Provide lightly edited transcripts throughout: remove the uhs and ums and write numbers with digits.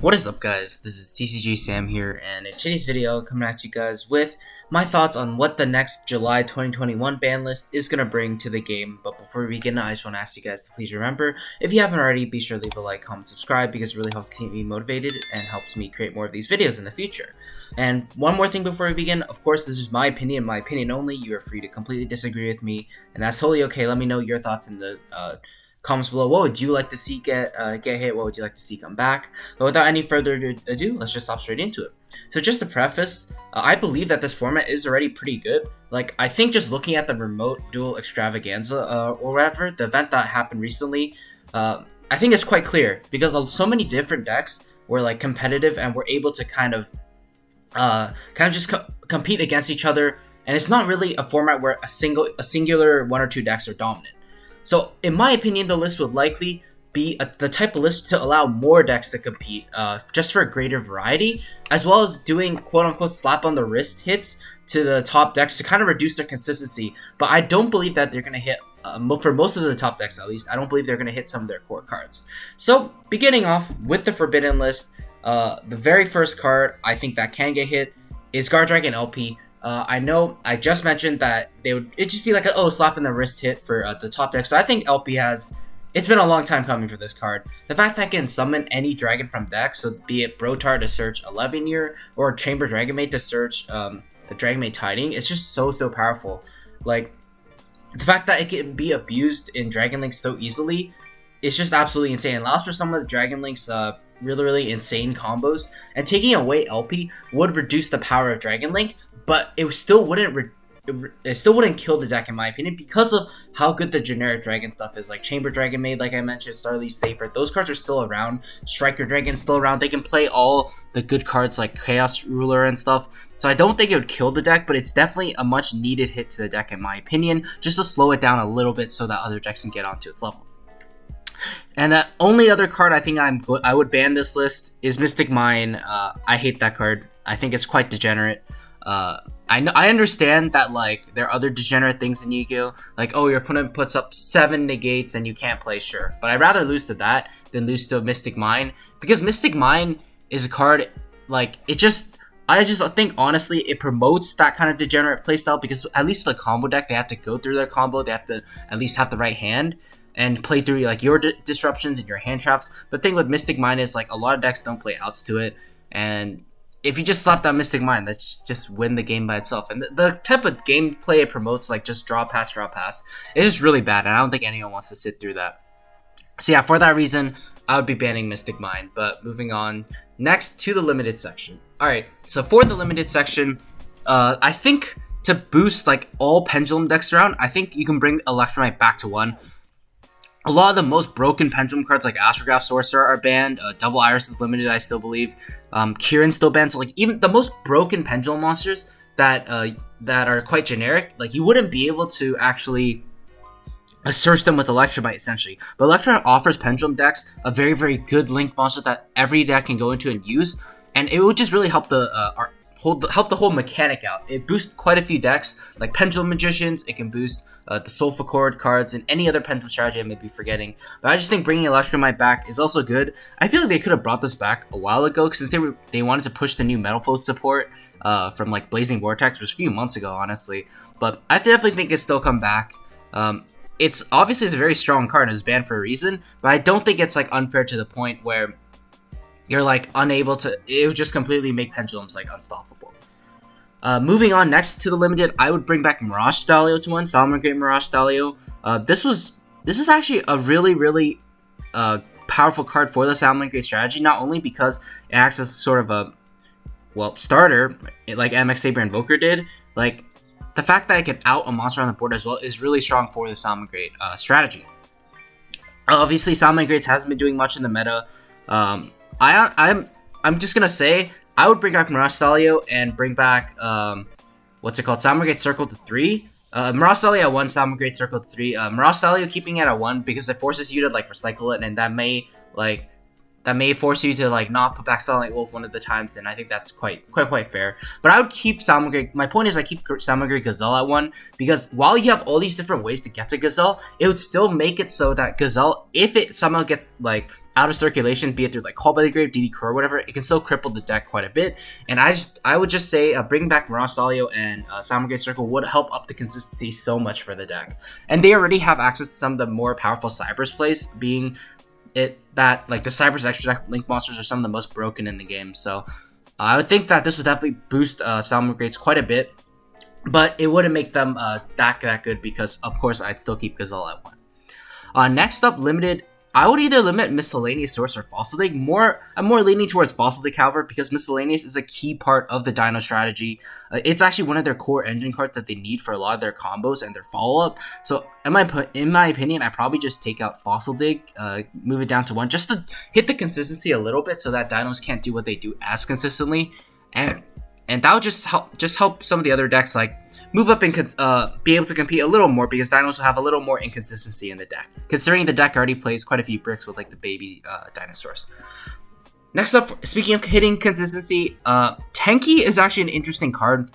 What is up, guys? This is Tcg Sam here, and in today's video, coming at you guys with my thoughts on what the next July 2021 ban list is going to bring to the game. But before we begin, I just want to ask you guys to please remember, if you haven't already, be sure to leave a like, comment, subscribe, because it really helps keep me motivated and helps me create more of these videos in the future. And one more thing before we begin, of course, this is my opinion only. You are free to completely disagree with me, and that's totally okay. Let me know your thoughts in the comments below. What would you like to see get hit? What would you like to see come back? But without any further ado, let's just hop straight into it. So just to preface, I believe that this format is already pretty good. Like, I think just looking at the remote duel extravaganza or whatever, the event that happened recently, I think it's quite clear because so many different decks were like competitive and were able to kind of just compete against each other. And it's not really a format where a singular one or two decks are dominant. So, in my opinion, the list would likely be the type of list to allow more decks to compete, just for a greater variety, as well as doing quote-unquote slap-on-the-wrist hits to the top decks to kind of reduce their consistency. But I don't believe that they're going to hit, for most of the top decks at least, I don't believe they're going to hit some of their core cards. So, beginning off with the Forbidden list, the very first card I think that can get hit is Guard Dragon LP. I know I just mentioned that it'd just be like a slap in the wrist hit for the top decks, but I think LP it's been a long time coming for this card. The fact that it can summon any dragon from deck, so be it Brotar to search 11 year or Chamber Dragonmaid to search a Dragonmaid Tiding, it's just so powerful. Like, the fact that it can be abused in Dragon Link so easily is just absolutely insane. It allows for some of the Dragon Link's really insane combos, and taking away LP would reduce the power of Dragon Link, but it still wouldn't kill the deck in my opinion because of how good the generic dragon stuff is. Like Chamber Dragonmaid, like I mentioned, Starly Safer, those cards are still around. Striker Dragon's still around. They can play all the good cards like Chaos Ruler and stuff. So I don't think it would kill the deck, but it's definitely a much needed hit to the deck in my opinion, just to slow it down a little bit so that other decks can get onto its level. And the only other card I think I would ban this list is Mystic Mine. I hate that card. I think it's quite degenerate. I understand that like there are other degenerate things in Yugioh, like, oh, your opponent puts up 7 negates and you can't play, sure, but I'd rather lose to that than lose to Mystic Mine, because Mystic Mine is a card, like, I just think honestly it promotes that kind of degenerate playstyle, because at least with a combo deck, they have to go through their combo, they have to at least have the right hand and play through like your disruptions and your hand traps. But the thing with Mystic Mine is like a lot of decks don't play outs to it, and if you just slap that Mystic Mine, that's just win the game by itself. And the type of gameplay it promotes, like just draw pass, is just really bad, and I don't think anyone wants to sit through that. So yeah, for that reason, I would be banning Mystic Mine. But moving on, next to the limited section. Alright, so for the limited section, I think to boost like all Pendulum decks around, I think you can bring Electromite back to 1. A lot of the most broken Pendulum cards like Astrograph Sorcerer are banned. Double Iris is limited, I still believe. Kieran's still banned. So like even the most broken Pendulum monsters that are quite generic, like you wouldn't be able to actually search them with Electromite essentially. But Electromite offers Pendulum decks a very good Link monster that every deck can go into and use, and it would just really help help the whole mechanic out. It boosts quite a few decks, like Pendulum Magicians. It can boost the Soulful Chord cards and any other Pendulum strategy I may be forgetting. But I just think bringing Electromite back is also good. I feel like they could have brought this back a while ago, since they wanted to push the new Metal Foe support from like Blazing Vortex, which was a few months ago, honestly. But I definitely think it still come back. It's obviously a very strong card and it was banned for a reason, but I don't think it's like unfair to the point where you're like unable to, it would just completely make Pendulums like unstoppable. Moving on, next to the limited, I would bring back Mirage Stalio to 1, Salamangreat Mirage Stalio. This is actually a really powerful card for the Salamangreat strategy, not only because it acts as sort of a, well, starter, like MAXX Saber Invoker did, like the fact that it can out a monster on the board as well is really strong for the Salamangreat strategy. Obviously, Salamangreats hasn't been doing much in the meta. I'm just gonna say I would bring back Mirage Stalio and bring back Salamangreat Circle to 3. Mirage Stalio at 1, Salamangreat Circle to 3. Mirage Stalio keeping it at 1 because it forces you to like recycle it, and that may force you to like not put back Starlight Wolf one of the times, and I think that's quite fair. But I would keep Salamangreat. My point is I keep Salamangreat Gazelle at 1 because while you have all these different ways to get to Gazelle, it would still make it so that Gazelle, if it somehow gets like out of circulation, be it through like Call by the Grave, DD Crow, or whatever, it can still cripple the deck quite a bit. And I would just say bringing back Mirage Salio and Samurai Circle would help up the consistency so much for the deck. And they already have access to some of the more powerful Cybers plays, being it that like the Cybers extra deck Link monsters are some of the most broken in the game. So I would think that this would definitely boost Salmon Grades quite a bit, but it wouldn't make them that good because, of course, I'd still keep Gazelle at 1. Next up, limited. I would either limit Miscellaneous Source or Fossil Dig. I'm more leaning towards Fossil Dig, however, because Miscellaneous is a key part of the Dino strategy. It's actually one of their core engine cards that they need for a lot of their combos and their follow-up. So, in my opinion, I probably just take out Fossil Dig, move it down to 1, just to hit the consistency a little bit so that Dinos can't do what they do as consistently. And that would just help some of the other decks like move up and be able to compete a little more, because Dinos will have a little more inconsistency in the deck, considering the deck already plays quite a few bricks with like the baby dinosaurs. Next up, speaking of hitting consistency, Tenki is actually an interesting card.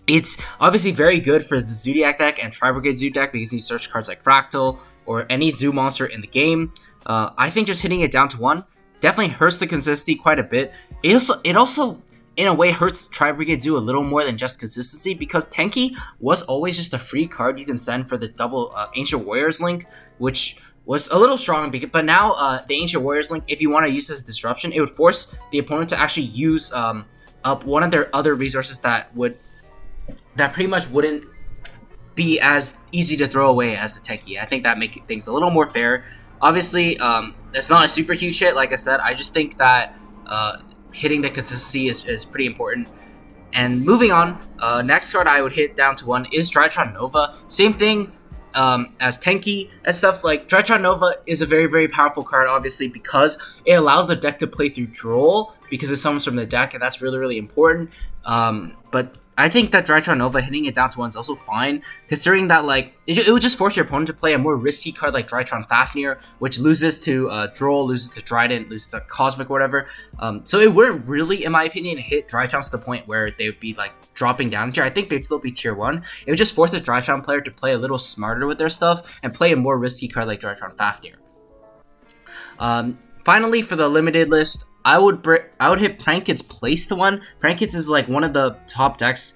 It's obviously very good for the Zodiac deck and Tri-Brigade Zoo deck because you search cards like Fractal or any Zoo monster in the game. I think just hitting it down to 1 definitely hurts the consistency quite a bit. It also in a way hurts Tri-Brigade Zoo a little more than just consistency, because Tenki was always just a free card you can send for the double Ancient Warriors link, which was a little strong, but now the Ancient Warriors link, if you want to use as disruption, it would force the opponent to actually use up one of their other resources that pretty much wouldn't be as easy to throw away as the Tenki. I think that makes things a little more fair. Obviously, it's not a super huge hit, like I said. I just think that hitting the consistency is pretty important. And moving on, next card I would hit down to 1 is Drytron Nova. Same thing as Tenki and stuff. Like, Drytron Nova is a very, very powerful card, obviously, because it allows the deck to play through Droll, because it summons from the deck, and that's really, really important. But I think that Drytron Nova hitting it down to 1 is also fine, considering that like it would just force your opponent to play a more risky card like Drytron Fafnir, which loses to Droll, loses to Trident, loses to Cosmic or whatever. So it wouldn't really, in my opinion, hit Drytrons to the point where they would be like dropping down tier. I think they'd still be tier 1. It would just force the Drytron player to play a little smarter with their stuff and play a more risky card like Drytron Fafnir. Finally, for the limited list, I would hit Prankid's Place to 1. Prankid's is like one of the top decks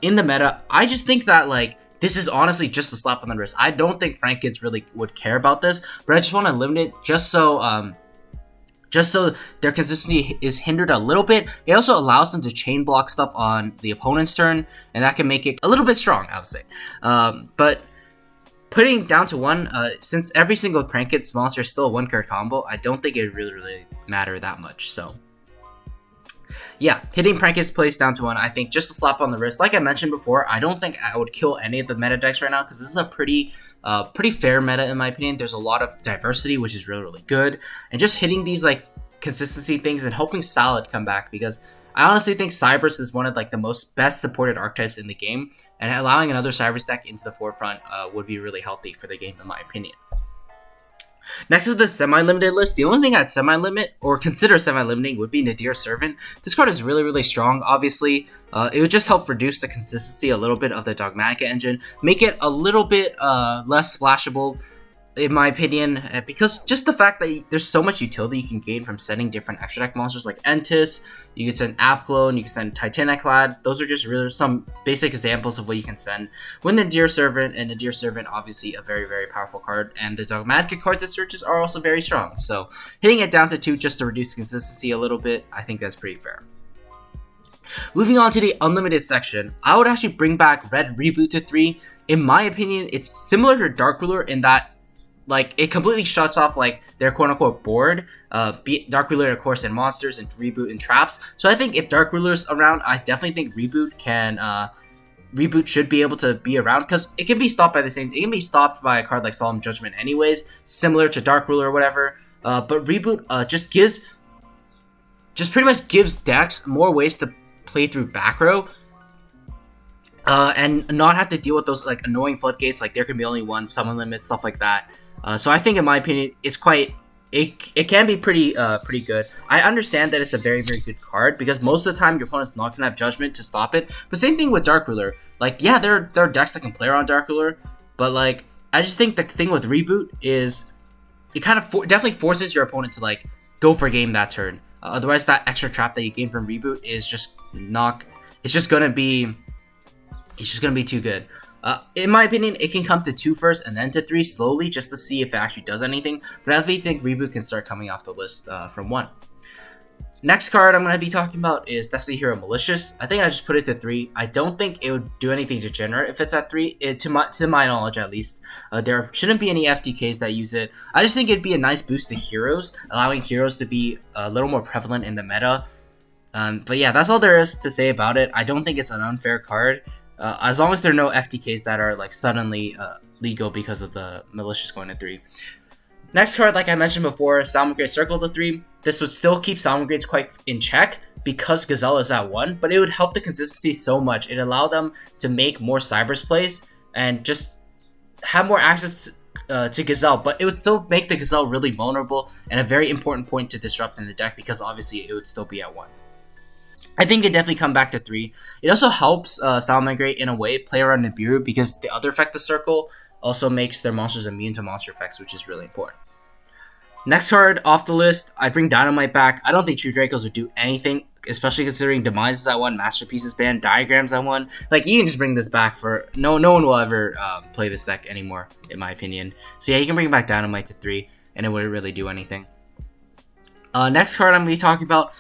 in the meta. I just think that like this is honestly just a slap on the wrist. I don't think Prankid's really would care about this, but I just want to limit it just so their consistency is hindered a little bit. It also allows them to chain block stuff on the opponent's turn, and that can make it a little bit strong, I would say. But putting down to 1, since every single Prankid's monster is still a 1-card combo, I don't think it really matter that much. So yeah, hitting Prankid's Place down to 1, I think just a slap on the wrist. Like I mentioned before, I don't think I would kill any of the meta decks right now, because this is a pretty fair meta in my opinion. There's a lot of diversity, which is really, really good. And just hitting these like consistency things and hoping Salad come back, because I honestly think Cybers is one of like the most best supported archetypes in the game, and allowing another Cybers deck into the forefront would be really healthy for the game in my opinion. Next is the semi-limited list. The only thing I'd semi-limit or consider semi-limiting would be Nadir Servant. This card is really, really strong. Obviously, it would just help reduce the consistency a little bit of the Dogmatica engine, make it a little bit less splashable, in my opinion, because just the fact that there's so much utility you can gain from sending different extra deck monsters like Entis, you can send Apclone, you can send Titaniclad. Those are just really some basic examples of what you can send with Nadir Servant, and Nadir Servant obviously a very, very powerful card, and the Dogmatica cards it searches are also very strong. So hitting it down to 2 just to reduce consistency a little bit, I think that's pretty fair. Moving on to the unlimited section, I would actually bring back Red Reboot to 3. In my opinion, it's similar to Dark Ruler in that like it completely shuts off like their quote-unquote board, Dark Ruler of course in monsters and Reboot in traps. So I think if Dark Ruler's around, I definitely think Reboot should be able to be around, because it can be stopped by it can be stopped by a card like Solemn Judgment anyways, similar to Dark Ruler or whatever. But Reboot just pretty much gives decks more ways to play through back row. And not have to deal with those like annoying floodgates, like there can be only one, summon limit, stuff like that. So I think in my opinion, it's it can be pretty good. I understand that it's a very, very good card, because most of the time your opponent's not going to have Judgment to stop it. But same thing with Dark Ruler. Like, yeah, there are decks that can play around Dark Ruler, but like, I just think the thing with Reboot is it kind of definitely forces your opponent to like go for game that turn. Otherwise, that extra trap that you gain from reboot is just not. It's just gonna be too good. In my opinion, it can come to 2 first and then to 3 slowly just to see if it actually does anything. But I definitely think reboot can start coming off the list from 1. Next card I'm going to be talking about is Destiny Hero Malicious. I think I just put it to 3. I don't think it would do anything degenerate if it's at 3, to my knowledge at least. There shouldn't be any FTKs that use it. I just think it'd be a nice boost to heroes, allowing heroes to be a little more prevalent in the meta. But yeah, that's all there is to say about it. I don't think it's an unfair card. As long as there are no FTKs that are like suddenly legal because of the Malicious going to 3. Next card, like I mentioned before, Salamangreat Circle to 3. This would still keep Salamangreats quite in check because Gazelle is at 1, but it would help the consistency so much. It allowed them to make more Cybers plays and just have more access to Gazelle, but it would still make the Gazelle really vulnerable and a very important point to disrupt in the deck because obviously it would still be at 1. I think it definitely come back to 3. It also helps Salamangreat in a way play around Nibiru because the other effect of Circle also makes their monsters immune to monster effects, which is really important. Next card off the list, I bring Dynamite back. I don't think True Dracos would do anything, especially considering Demise is at 1, Masterpieces ban, Diagrams at 1. Like, you can just bring this back for... No one will ever play this deck anymore, in my opinion. So yeah, you can bring back Dynamite to 3, and it wouldn't really do anything. Next card I'm going to be talking about,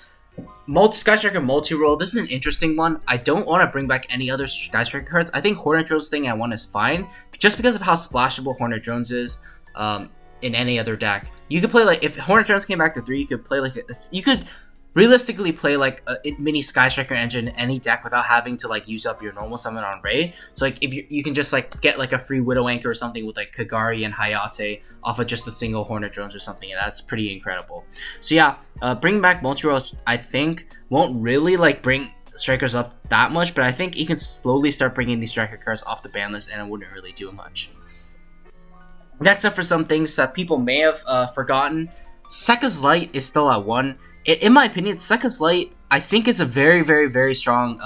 Sky Striker Multi-Roll. This is an interesting one. I don't want to bring back any other Sky Striker cards. I think Hornet Drones thing at 1 is fine, just because of how splashable Hornet Drones is in any other deck. You could play like, if Hornet Drones came back to 3, you could play like, you could realistically play like a mini Sky Striker engine in any deck without having to like use up your normal summon on Ray. So like if you can just like get like a free Widow Anchor or something with like Kagari and Hayate off of just a single Hornet Drones or something, and that's pretty incredible. So yeah, bringing back Multi-Roll I think won't really like bring strikers up that much, but I think you can slowly start bringing these striker cards off the ban list and it wouldn't really do much. Next up for some things that people may have forgotten, Sekka's Light is still at 1. In my opinion, Sekka's Light, I think it's a very, very, very strong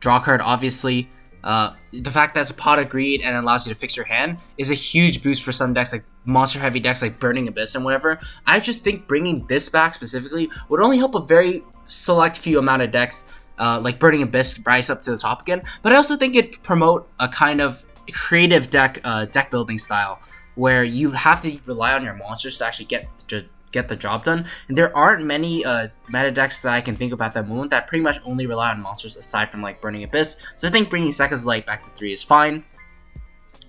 draw card, obviously. The fact that it's a Pot of Greed and allows you to fix your hand is a huge boost for some decks, like monster-heavy decks like Burning Abyss and whatever. I just think bringing this back specifically would only help a very select few amount of decks, like Burning Abyss rise up to the top again. But I also think it'd promote a kind of creative deck building style, where you have to rely on your monsters to actually get the job done. And there aren't many meta decks that I can think of at the moment that pretty much only rely on monsters aside from like Burning Abyss. So I think bringing Sekka's Light back to 3 is fine.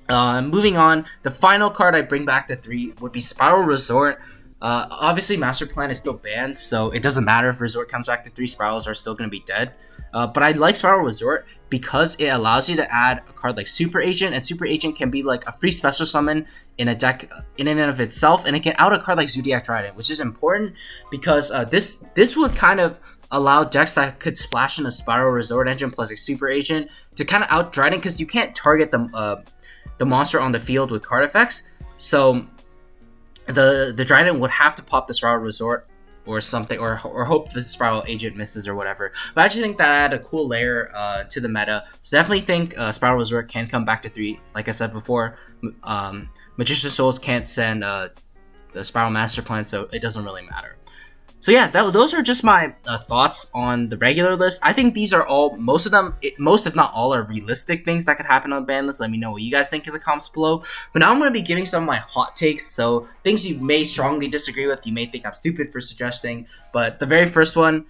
Moving on, the final card I bring back to 3 would be Spiral Resort. Obviously Master Plan is still banned, so it doesn't matter if Resort comes back to 3, Spirals are still going to be dead. But I like Spiral Resort because it allows you to add a card like Super Agent, and Super Agent can be like a free special summon in a deck in and of itself, and it can out a card like Zodiac Trident, which is important because this would kind of allow decks that could splash in a Spiral Resort engine plus a Super Agent to kind of out Trident, because you can't target the monster on the field with card effects. So the Trident would have to pop the Spiral Resort or something, or hope the Spiral Agent misses or whatever. But I actually think that add a cool layer to the meta. So definitely think Spiral Resort can come back to 3. Like I said before, Magician Souls can't send the Spiral Master Plan, so it doesn't really matter. So yeah, those are just my thoughts on the regular list. I think these are all, most if not all, are realistic things that could happen on the ban list. Let me know what you guys think in the comments below. But now I'm going to be giving some of my hot takes, so things you may strongly disagree with, you may think I'm stupid for suggesting. But the very first one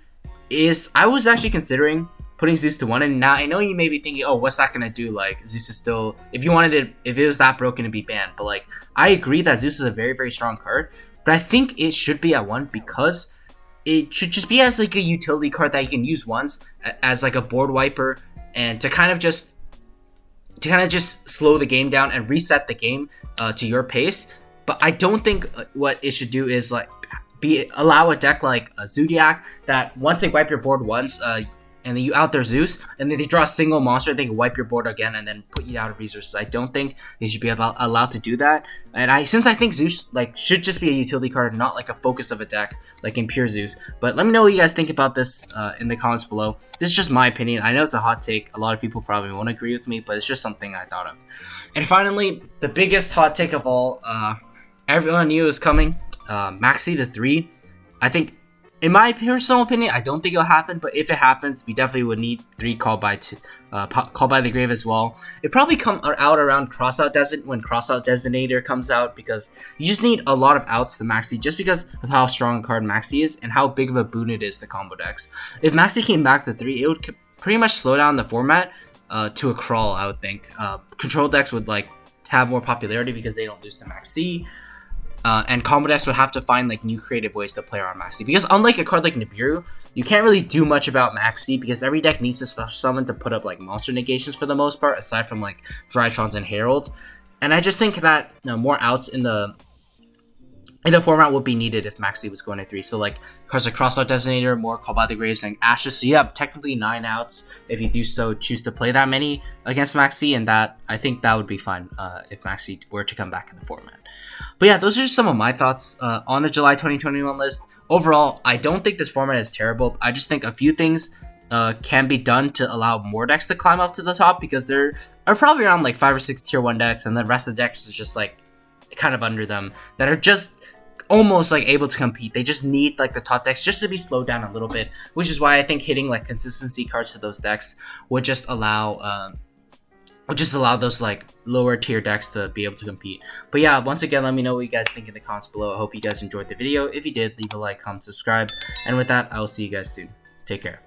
is, I was actually considering putting Zeus to 1, and now I know you may be thinking, oh, what's that going to do? Like, Zeus is still, if it was that broken to be banned. But like, I agree that Zeus is a very, very strong card, but I think it should be at 1 because it should just be as like a utility card that you can use once as like a board wiper, and to kind of just slow the game down and reset the game to your pace. But I don't think what it should do is like allow a deck like a Zodiac that once they wipe your board once, and then you out their Zeus, and then they draw a single monster, they can wipe your board again and then put you out of resources. I don't think they should be allowed to do that. And since I think Zeus like should just be a utility card, not like a focus of a deck like in pure Zeus. But let me know what you guys think about this in the comments below. This is just my opinion. I know it's a hot take. A lot of people probably won't agree with me, but it's just something I thought of. And finally, the biggest hot take of all, everyone knew it was coming. MAXX to 3. I think, in my personal opinion, I don't think it'll happen. But if it happens, we definitely would need 3 called by the grave as well. It probably come out around crossout when crossout designator comes out, because you just need a lot of outs to MAXX just because of how strong a card MAXX is and how big of a boon it is to combo decks. If MAXX came back to 3, it would pretty much slow down the format to a crawl. I would think control decks would like have more popularity because they don't lose to MAXX. And combo decks would have to find like new creative ways to play around MAXX, because unlike a card like Nibiru, you can't really do much about MAXX because every deck needs to special summon to put up like monster negations for the most part, aside from like Drytrons and Heralds. And I just think that more outs in the format would be needed if MAXX was going to 3. So like cards like Crossout Designator, more Call by the Graves, and Ashes. So you have technically 9 outs if you do so choose to play that many against MAXX, and that I think that would be fine if MAXX were to come back in the format. But yeah, those are just some of my thoughts on the July 2021 list. Overall, I don't think this format is terrible. I just think a few things can be done to allow more decks to climb up to the top, because there are probably around like 5 or 6 tier 1 decks, and the rest of the decks are just like kind of under them, that are just almost like able to compete. They just need like the top decks just to be slowed down a little bit, which is why I think hitting like consistency cards to those decks would just allow those like lower tier decks to be able to compete. But yeah, once again, let me know what you guys think in the comments below. I hope you guys enjoyed the video. If you did, leave a like, comment, subscribe, and with that, I will see you guys soon. Take care.